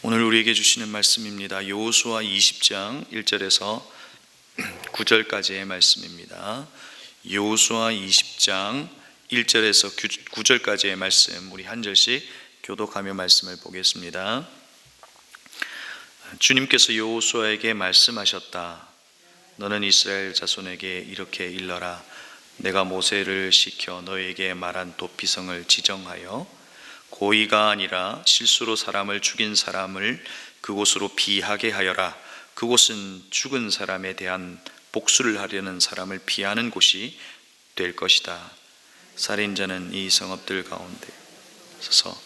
오늘 우리에게 주시는 말씀입니다. 여호수아 20장 1절에서 9절까지의 말씀입니다. 여호수아 20장 1절에서 9절까지의 말씀, 우리 한 절씩 교독하며 말씀을 보겠습니다. 주님께서 여호수아에게 말씀하셨다. 너는 이스라엘 자손에게 이렇게 일러라. 내가 모세를 시켜 너에게 말한 도피성을 지정하여 고의가 아니라 실수로 사람을 죽인 사람을 그곳으로 피하게 하여라. 그곳은 죽은 사람에 대한 복수를 하려는 사람을 피하는 곳이 될 것이다. 살인자는 이 성읍들 가운데 서서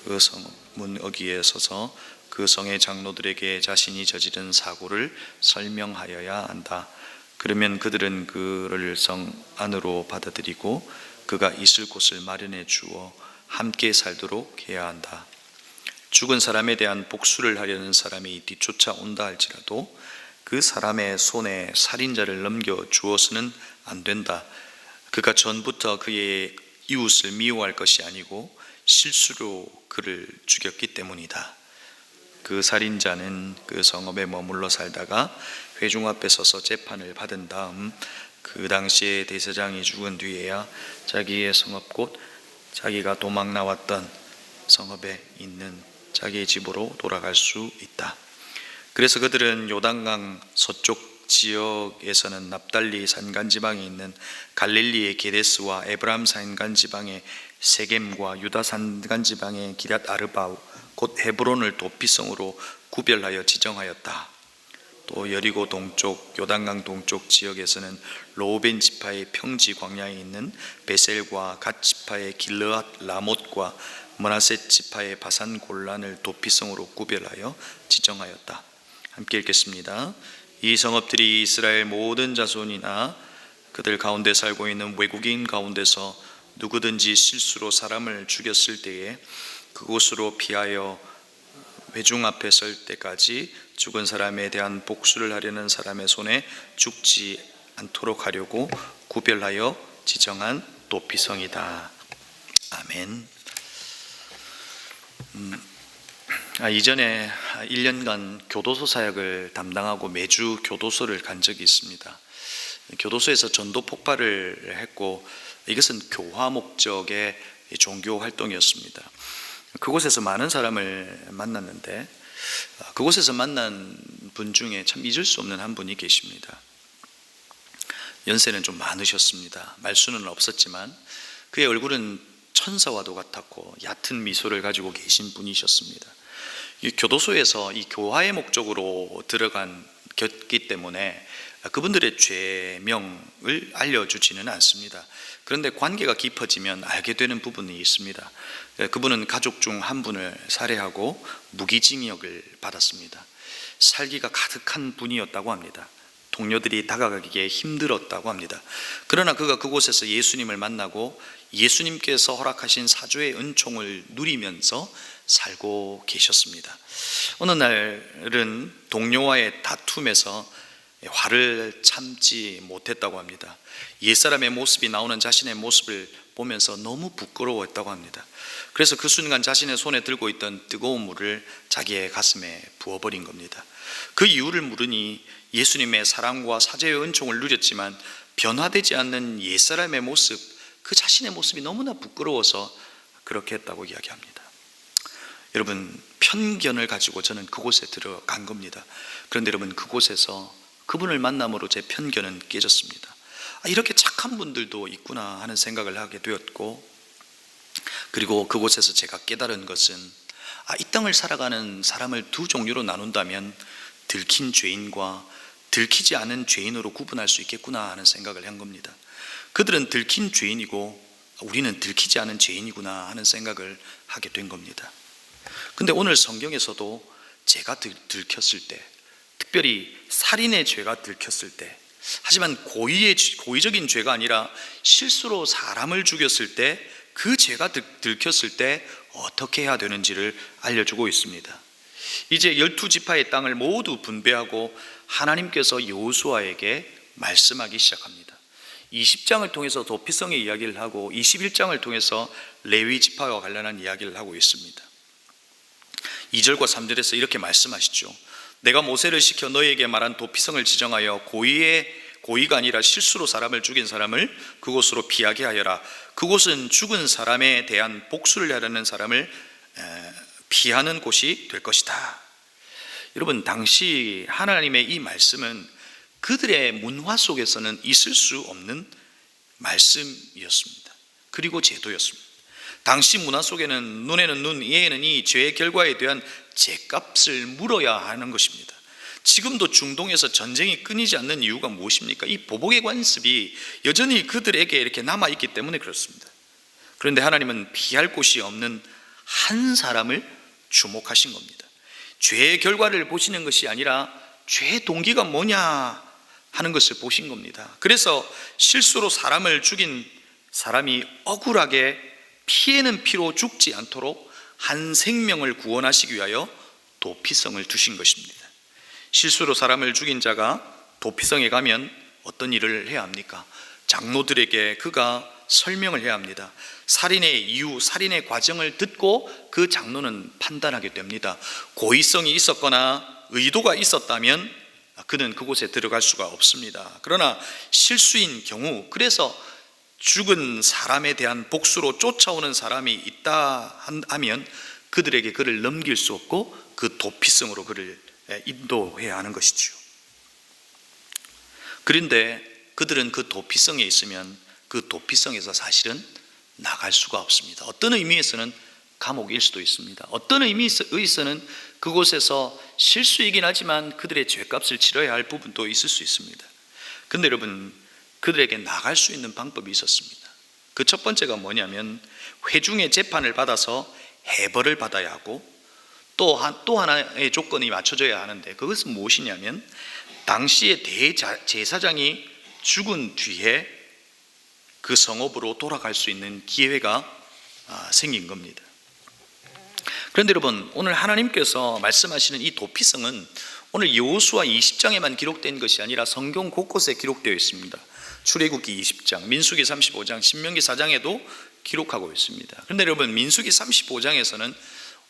그 성문 어귀에 서서 그 성의 장로들에게 자신이 저지른 사고를 설명하여야 한다. 그러면 그들은 그를 성 안으로 받아들이고 그가 있을 곳을 마련해 주어 함께 살도록 해야 한다. 죽은 사람에 대한 복수를 하려는 사람이 뒤쫓아 온다 할지라도 그 사람의 손에 살인자를 넘겨 주어서는 안 된다. 그가 전부터 그의 이웃을 미워할 것이 아니고 실수로 그를 죽였기 때문이다. 그 살인자는 그 성읍에 머물러 살다가 회중 앞에 서서 재판을 받은 다음 그 당시에 대제사장이 죽은 뒤에야 자기의 성읍 곧 자기가 도망 나왔던 성읍에 있는 자기의 집으로 돌아갈 수 있다. 그래서 그들은 요단강 서쪽 지역에서는 납달리 산간지방에 있는 갈릴리의 게데스와 에브라임 산간지방의 세겜과 유다 산간지방의 기럇 아르바 곧 헤브론을 도피성으로 구별하여 지정하였다. 또 여리고 동쪽 요단강 동쪽 지역에서는 로벤 지파의 평지 광야에 있는 베셀과 갓 지파의 길르앗 라못과 므낫세 지파의 바산 골란을 도피성으로 구별하여 지정하였다. 함께 읽겠습니다. 이 성읍들이 이스라엘 모든 자손이나 그들 가운데 살고 있는 외국인 가운데서 누구든지 실수로 사람을 죽였을 때에 그곳으로 피하여 회중 앞에 설 때까지 죽은 사람에 대한 복수를 하려는 사람의 손에 죽지 않도록 하려고 구별하여 지정한 도피성이다. 아멘. 이전에 1년간 교도소 사역을 담당하고 매주 교도소를 간 적이 있습니다. 교도소에서 전도 폭발을 했고 이것은 교화 목적의 종교 활동이었습니다. 그곳에서 많은 사람을 만났는데 그곳에서 만난 분 중에 참 잊을 수 없는 한 분이 계십니다. 연세는 좀 많으셨습니다. 말수는 없었지만 그의 얼굴은 천사와도 같았고 얕은 미소를 가지고 계신 분이셨습니다. 이 교도소에서 이 교화의 목적으로 들어갔기 때문에 그분들의 죄명을 알려주지는 않습니다. 그런데 관계가 깊어지면 알게 되는 부분이 있습니다. 그분은 가족 중 한 분을 살해하고 무기징역을 받았습니다. 살기가 가득한 분이었다고 합니다. 동료들이 다가가기에 힘들었다고 합니다. 그러나 그가 그곳에서 예수님을 만나고 예수님께서 허락하신 사조의 은총을 누리면서 살고 계셨습니다. 어느 날은 동료와의 다툼에서 화를 참지 못했다고 합니다. 옛사람의 모습이 나오는 자신의 모습을 보면서 너무 부끄러워했다고 합니다. 그래서 그 순간 자신의 손에 들고 있던 뜨거운 물을 자기의 가슴에 부어버린 겁니다. 그 이유를 물으니 예수님의 사랑과 사죄의 은총을 누렸지만 변화되지 않는 옛사람의 모습, 그 자신의 모습이 너무나 부끄러워서 그렇게 했다고 이야기합니다. 여러분, 편견을 가지고 저는 그곳에 들어간 겁니다. 그런데 여러분, 그곳에서 그분을 만남으로 제 편견은 깨졌습니다. 이렇게 착한 분들도 있구나 하는 생각을 하게 되었고, 그리고 그곳에서 제가 깨달은 것은 이 땅을 살아가는 사람을 두 종류로 나눈다면 들킨 죄인과 들키지 않은 죄인으로 구분할 수 있겠구나 하는 생각을 한 겁니다. 그들은 들킨 죄인이고 우리는 들키지 않은 죄인이구나 하는 생각을 하게 된 겁니다. 근데 오늘 성경에서도 죄가 들켰을 때, 특별히 살인의 죄가 들켰을 때, 하지만 고의적인 죄가 아니라 실수로 사람을 죽였을 때, 그 죄가 들켰을 때 어떻게 해야 되는지를 알려주고 있습니다. 이제 12지파의 땅을 모두 분배하고 하나님께서 여호수아에게 말씀하기 시작합니다. 20장을 통해서 도피성의 이야기를 하고 21장을 통해서 레위 지파와 관련한 이야기를 하고 있습니다. 2절과 3절에서 이렇게 말씀하시죠. 내가 모세를 시켜 너희에게 말한 도피성을 지정하여 고의가 아니라 실수로 사람을 죽인 사람을 그곳으로 피하게 하여라. 그곳은 죽은 사람에 대한 복수를 하려는 사람을 피하는 곳이 될 것이다. 여러분, 당시 하나님의 이 말씀은 그들의 문화 속에서는 있을 수 없는 말씀이었습니다. 그리고 제도였습니다. 당시 문화 속에는 눈에는 눈, 이에는 이, 죄의 결과에 대한 죄값을 물어야 하는 것입니다. 지금도 중동에서 전쟁이 끊이지 않는 이유가 무엇입니까? 이 보복의 관습이 여전히 그들에게 이렇게 남아있기 때문에 그렇습니다. 그런데 하나님은 피할 곳이 없는 한 사람을 주목하신 겁니다. 죄의 결과를 보시는 것이 아니라 죄의 동기가 뭐냐 하는 것을 보신 겁니다. 그래서 실수로 사람을 죽인 사람이 억울하게 피에는 피로 죽지 않도록 한 생명을 구원하시기 위하여 도피성을 두신 것입니다. 실수로 사람을 죽인 자가 도피성에 가면 어떤 일을 해야 합니까? 장로들에게 그가 설명을 해야 합니다. 살인의 이유, 살인의 과정을 듣고 그 장로는 판단하게 됩니다. 고의성이 있었거나 의도가 있었다면 그는 그곳에 들어갈 수가 없습니다. 그러나 실수인 경우, 그래서 죽은 사람에 대한 복수로 쫓아오는 사람이 있다 하면 그들에게 그를 넘길 수 없고 그 도피성으로 그를 인도해야 하는 것이죠. 그런데 그들은 그 도피성에 있으면 그 도피성에서 사실은 나갈 수가 없습니다. 어떤 의미에서는 감옥일 수도 있습니다. 어떤 의미에서는 그곳에서 실수이긴 하지만 그들의 죄값을 치러야 할 부분도 있을 수 있습니다. 그런데 여러분, 그들에게 나갈 수 있는 방법이 있었습니다. 그 첫 번째가 뭐냐면 회중의 재판을 받아서 해벌을 받아야 하고 또 하나의 조건이 맞춰져야 하는데 그것은 무엇이냐면 당시의 대제사장이 죽은 뒤에 그 성읍으로 돌아갈 수 있는 기회가 생긴 겁니다. 그런데 여러분, 오늘 하나님께서 말씀하시는 이 도피성은 오늘 여호수아 20장에만 기록된 것이 아니라 성경 곳곳에 기록되어 있습니다. 출애굽기 20장, 민수기 35장, 신명기 4장에도 기록하고 있습니다. 그런데 여러분, 민수기 35장에서는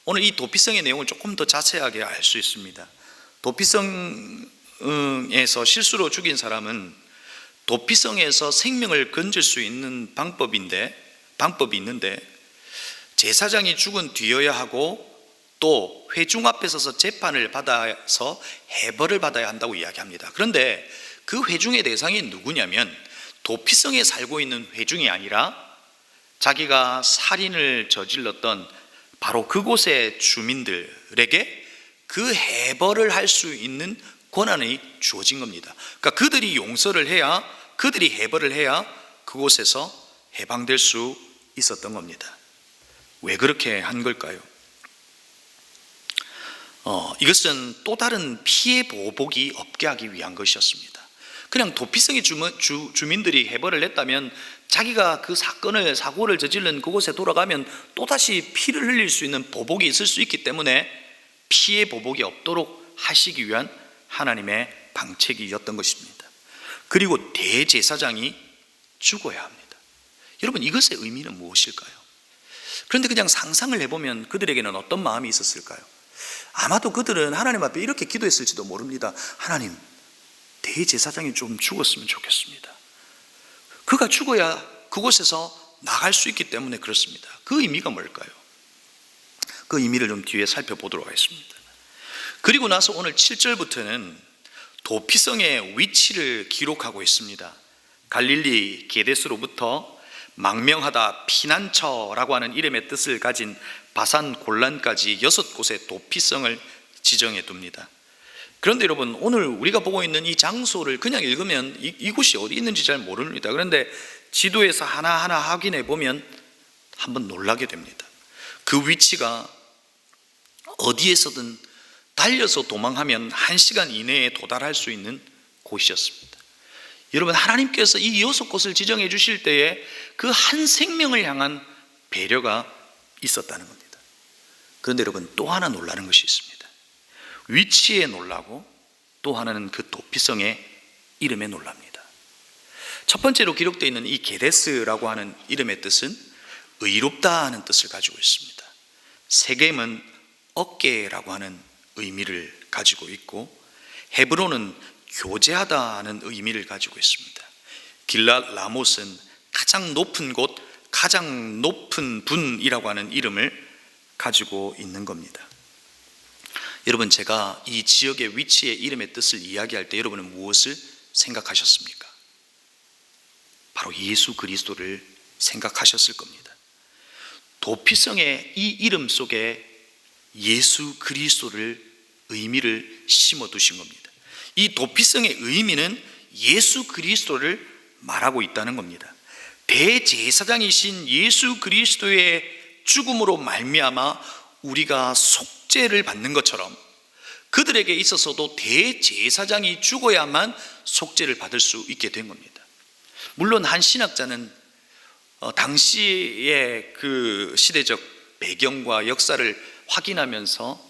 오늘 이 도피성의 내용을 조금 더 자세하게 알 수 있습니다. 도피성에서 실수로 죽인 사람은 도피성에서 생명을 건질 수 있는 방법이 있는데 제사장이 죽은 뒤여야 하고 또 회중 앞에 서서 재판을 받아서 해벌을 받아야 한다고 이야기합니다. 그런데 그 회중의 대상이 누구냐면 도피성에 살고 있는 회중이 아니라 자기가 살인을 저질렀던 바로 그곳의 주민들에게 그 해벌을 할 수 있는 권한이 주어진 겁니다. 그러니까 그들이 용서를 해야, 그들이 해벌을 해야 그곳에서 해방될 수 있었던 겁니다. 왜 그렇게 한 걸까요? 이것은 또 다른 피해 보복이 없게 하기 위한 것이었습니다. 그냥 도피성의 주민들이 해벌을 냈다면 자기가 그 사고를 저지른 그곳에 돌아가면 또다시 피를 흘릴 수 있는 보복이 있을 수 있기 때문에 피해 보복이 없도록 하시기 위한 하나님의 방책이었던 것입니다. 그리고 대제사장이 죽어야 합니다. 여러분, 이것의 의미는 무엇일까요? 그런데 그냥 상상을 해보면 그들에게는 어떤 마음이 있었을까요? 아마도 그들은 하나님 앞에 이렇게 기도했을지도 모릅니다. 하나님, 대제사장이 좀 죽었으면 좋겠습니다. 그가 죽어야 그곳에서 나갈 수 있기 때문에 그렇습니다. 그 의미가 뭘까요? 그 의미를 좀 뒤에 살펴보도록 하겠습니다. 그리고 나서 오늘 7절부터는 도피성의 위치를 기록하고 있습니다. 갈릴리 게데스로부터 망명하다 피난처라고 하는 이름의 뜻을 가진 바산 골란까지 6곳의 도피성을 지정해 둡니다. 그런데 여러분, 오늘 우리가 보고 있는 이 장소를 그냥 읽으면 이곳이 어디 있는지 잘 모릅니다. 그런데 지도에서 하나하나 확인해 보면 한번 놀라게 됩니다. 그 위치가 어디에서든 달려서 도망하면 1시간 이내에 도달할 수 있는 곳이었습니다. 여러분, 하나님께서 이 6곳을 지정해 주실 때에 그 한 생명을 향한 배려가 있었다는 겁니다. 그런데 여러분, 또 하나 놀라는 것이 있습니다. 위치에 놀라고 또 하나는 그 도피성의 이름에 놀랍니다. 첫 번째로 기록되어 있는 이 게데스라고 하는 이름의 뜻은 의롭다 하는 뜻을 가지고 있습니다. 세겜은 어깨라고 하는 의미를 가지고 있고, 헤브론은 교제하다는 의미를 가지고 있습니다. 길랏 라못은 가장 높은 곳, 가장 높은 분이라고 하는 이름을 가지고 있는 겁니다. 여러분, 제가 이 지역의 위치의 이름의 뜻을 이야기할 때 여러분은 무엇을 생각하셨습니까? 바로 예수 그리스도를 생각하셨을 겁니다. 도피성의 이 이름 속에 예수 그리스도를 의미를 심어두신 겁니다. 이 도피성의 의미는 예수 그리스도를 말하고 있다는 겁니다. 대제사장이신 예수 그리스도의 죽음으로 말미암아 우리가 속죄를 받는 것처럼 그들에게 있어서도 대제사장이 죽어야만 속죄를 받을 수 있게 된 겁니다. 물론 한 신학자는 당시의 그 시대적 배경과 역사를 확인하면서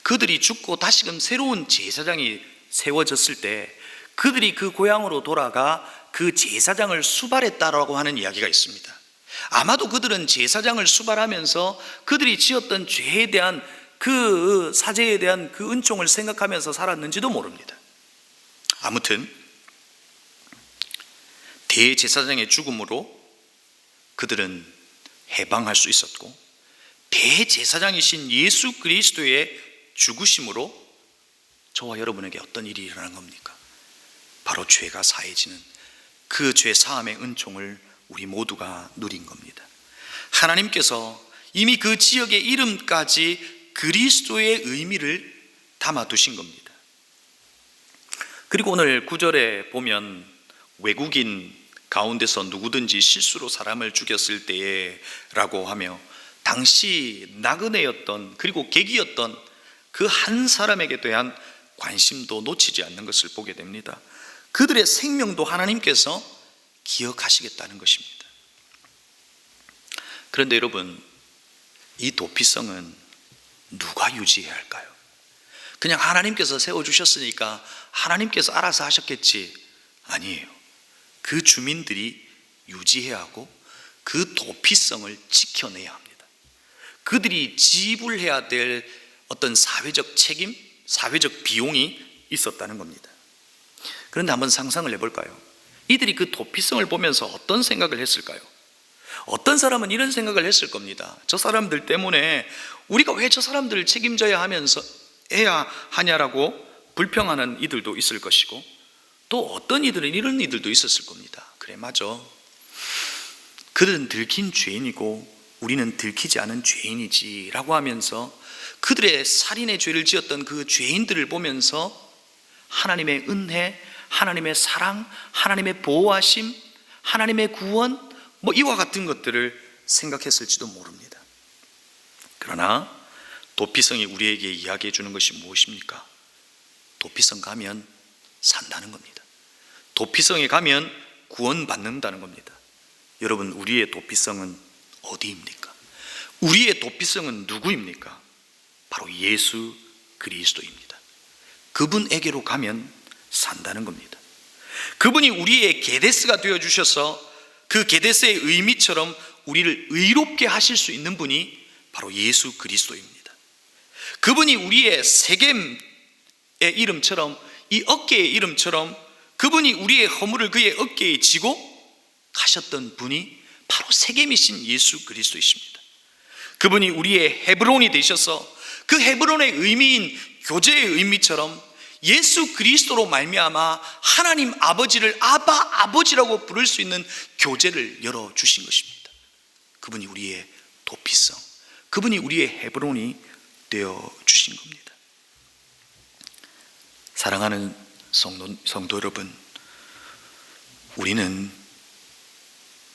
그들이 죽고 다시금 새로운 제사장이 세워졌을 때 그들이 그 고향으로 돌아가 그 제사장을 수발했다라고 하는 이야기가 있습니다. 아마도 그들은 제사장을 수발하면서 그들이 지었던 죄에 대한 그 사죄에 대한 그 은총을 생각하면서 살았는지도 모릅니다. 아무튼 대제사장의 죽음으로 그들은 해방할 수 있었고, 대제사장이신 예수 그리스도의 죽으심으로 저와 여러분에게 어떤 일이 일어난 겁니까? 바로 죄가 사해지는 그 죄 사함의 은총을 우리 모두가 누린 겁니다. 하나님께서 이미 그 지역의 이름까지 그리스도의 의미를 담아두신 겁니다. 그리고 오늘 9절에 보면 외국인 가운데서 누구든지 실수로 사람을 죽였을 때에 라고 하며 당시 나그네였던 그리고 객이었던 그 한 사람에게 대한 관심도 놓치지 않는 것을 보게 됩니다. 그들의 생명도 하나님께서 기억하시겠다는 것입니다. 그런데 여러분, 이 도피성은 누가 유지해야 할까요? 그냥 하나님께서 세워주셨으니까 하나님께서 알아서 하셨겠지. 아니에요. 그 주민들이 유지해야 하고 그 도피성을 지켜내야 합니다. 그들이 지불해야 될 어떤 사회적 책임, 사회적 비용이 있었다는 겁니다. 그런데 한번 상상을 해볼까요? 이들이 그 도피성을 보면서 어떤 생각을 했을까요? 어떤 사람은 이런 생각을 했을 겁니다. 저 사람들 때문에 우리가 왜 저 사람들을 책임져야 하면서 해야 하냐라고 불평하는 이들도 있을 것이고, 또 어떤 이들은 이런 이들도 있었을 겁니다. 그래, 맞아. 그들은 들킨 죄인이고 우리는 들키지 않은 죄인이지 라고 하면서 그들의 살인의 죄를 지었던 그 죄인들을 보면서 하나님의 은혜, 하나님의 사랑, 하나님의 보호하심, 하나님의 구원, 이와 같은 것들을 생각했을지도 모릅니다. 그러나 도피성이 우리에게 이야기해 주는 것이 무엇입니까? 도피성 가면 산다는 겁니다. 도피성에 가면 구원받는다는 겁니다. 여러분, 우리의 도피성은 어디입니까? 우리의 도피성은 누구입니까? 바로 예수 그리스도입니다. 그분에게로 가면 산다는 겁니다. 그분이 우리의 게데스가 되어주셔서 그 게데스의 의미처럼 우리를 의롭게 하실 수 있는 분이 바로 예수 그리스도입니다. 그분이 우리의 세겜의 이름처럼, 이 어깨의 이름처럼 그분이 우리의 허물을 그의 어깨에 지고 가셨던 분이 바로 세겜이신 예수 그리스도이십니다. 그분이 우리의 헤브론이 되셔서 그 헤브론의 의미인 교제의 의미처럼 예수 그리스도로 말미암아 하나님 아버지를 아바 아버지라고 부를 수 있는 교제를 열어주신 것입니다. 그분이 우리의 도피성, 그분이 우리의 헤브론이 되어주신 겁니다. 사랑하는 성도 여러분, 우리는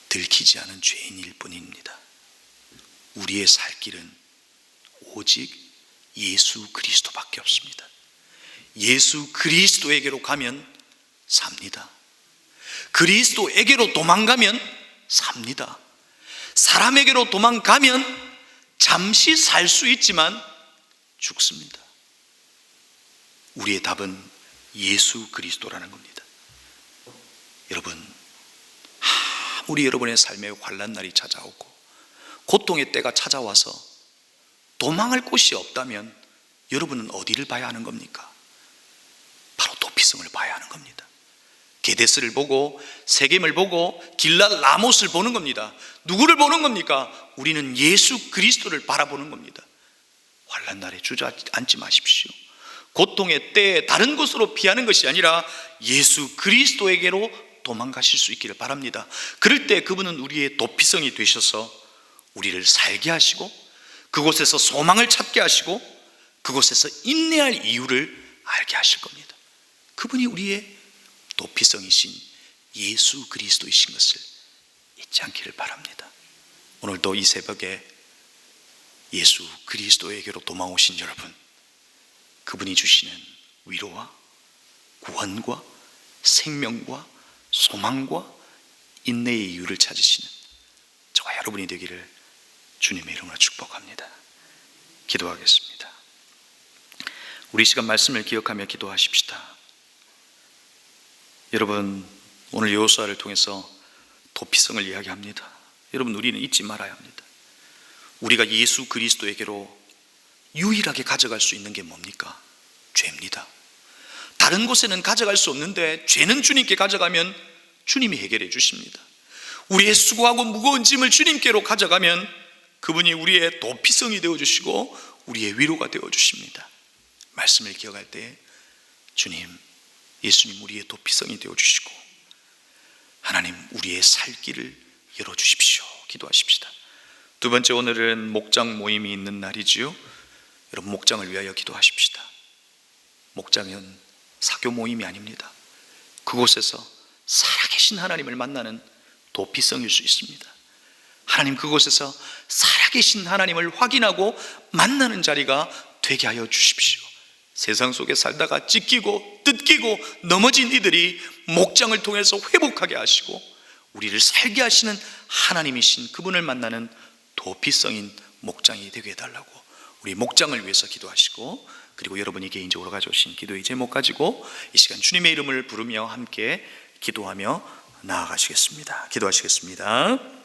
들키지 않은 죄인일 뿐입니다. 우리의 살 길은 오직 예수 그리스도밖에 없습니다. 예수 그리스도에게로 가면 삽니다. 그리스도에게로 도망가면 삽니다. 사람에게로 도망가면 잠시 살 수 있지만 죽습니다. 우리의 답은 예수 그리스도라는 겁니다. 여러분, 아무리 여러분의 삶에 환난 날이 찾아오고 고통의 때가 찾아와서 도망할 곳이 없다면 여러분은 어디를 봐야 하는 겁니까? 바로 도피성을 봐야 하는 겁니다. 게데스를 보고 세겜을 보고 길랏 라못을 보는 겁니다. 누구를 보는 겁니까? 우리는 예수 그리스도를 바라보는 겁니다. 환난 날에 주저앉지 마십시오. 고통의 때에 다른 곳으로 피하는 것이 아니라 예수 그리스도에게로 도망가실 수 있기를 바랍니다. 그럴 때 그분은 우리의 도피성이 되셔서 우리를 살게 하시고 그곳에서 소망을 찾게 하시고 그곳에서 인내할 이유를 알게 하실 겁니다. 그분이 우리의 도피성이신 예수 그리스도이신 것을 잊지 않기를 바랍니다. 오늘도 이 새벽에 예수 그리스도에게로 도망오신 여러분, 그분이 주시는 위로와 구원과 생명과 소망과 인내의 이유를 찾으시는 저와 여러분이 되기를 주님의 이름으로 축복합니다. 기도하겠습니다. 우리 시간 말씀을 기억하며 기도하십시다. 여러분, 오늘 여호수아를 통해서 도피성을 이야기합니다. 여러분, 우리는 잊지 말아야 합니다. 우리가 예수 그리스도에게로 유일하게 가져갈 수 있는 게 뭡니까? 죄입니다. 다른 곳에는 가져갈 수 없는데 죄는 주님께 가져가면 주님이 해결해 주십니다. 우리의 수고하고 무거운 짐을 주님께로 가져가면 그분이 우리의 도피성이 되어주시고 우리의 위로가 되어주십니다. 말씀을 기억할 때 주님, 예수님 우리의 도피성이 되어주시고 하나님 우리의 살 길을 열어주십시오. 기도하십시다. 두 번째, 오늘은 목장 모임이 있는 날이지요. 여러분, 목장을 위하여 기도하십시다. 목장은 사교 모임이 아닙니다. 그곳에서 살아계신 하나님을 만나는 도피성일 수 있습니다. 하나님, 그곳에서 살아계신 하나님을 확인하고 만나는 자리가 되게 하여 주십시오. 세상 속에 살다가 찢기고 뜯기고 넘어진 이들이 목장을 통해서 회복하게 하시고 우리를 살게 하시는 하나님이신 그분을 만나는 도피성인 목장이 되게 해달라고 우리 목장을 위해서 기도하시고, 그리고 여러분이 개인적으로 가져오신 기도의 제목 가지고 이 시간 주님의 이름을 부르며 함께 기도하며 나아가시겠습니다. 기도하시겠습니다.